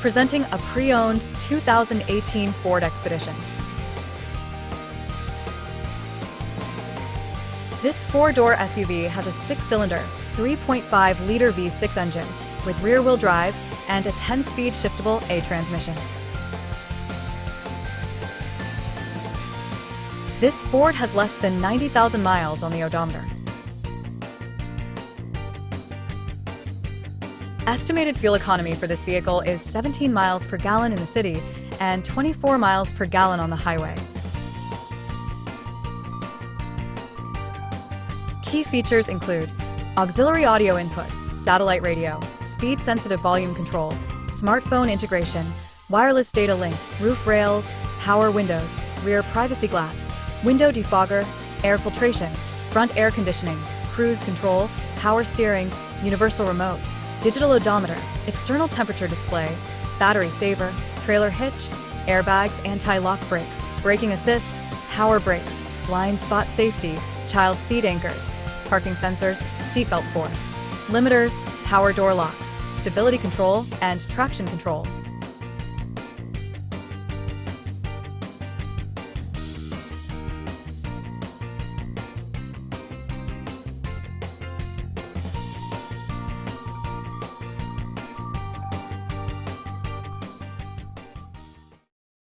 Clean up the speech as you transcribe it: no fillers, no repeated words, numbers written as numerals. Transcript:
presenting a pre-owned 2018 Ford Expedition. This four-door SUV has a six-cylinder, 3.5-liter V6 engine with rear-wheel drive and a 10-speed shiftable A transmission. This Ford has less than 90,000 miles on the odometer. Estimated fuel economy for this vehicle is 17 miles per gallon in the city and 24 miles per gallon on the highway. Key features include auxiliary audio input, satellite radio, speed-sensitive volume control, smartphone integration, wireless data link, roof rails, power windows, rear privacy glass, window defogger, air filtration, front air conditioning, cruise control, power steering, universal remote, digital odometer, external temperature display, battery saver, trailer hitch, airbags, anti-lock brakes, braking assist, power brakes, blind spot safety, child seat anchors, parking sensors, seatbelt force, limiters, power door locks, stability control, and traction control.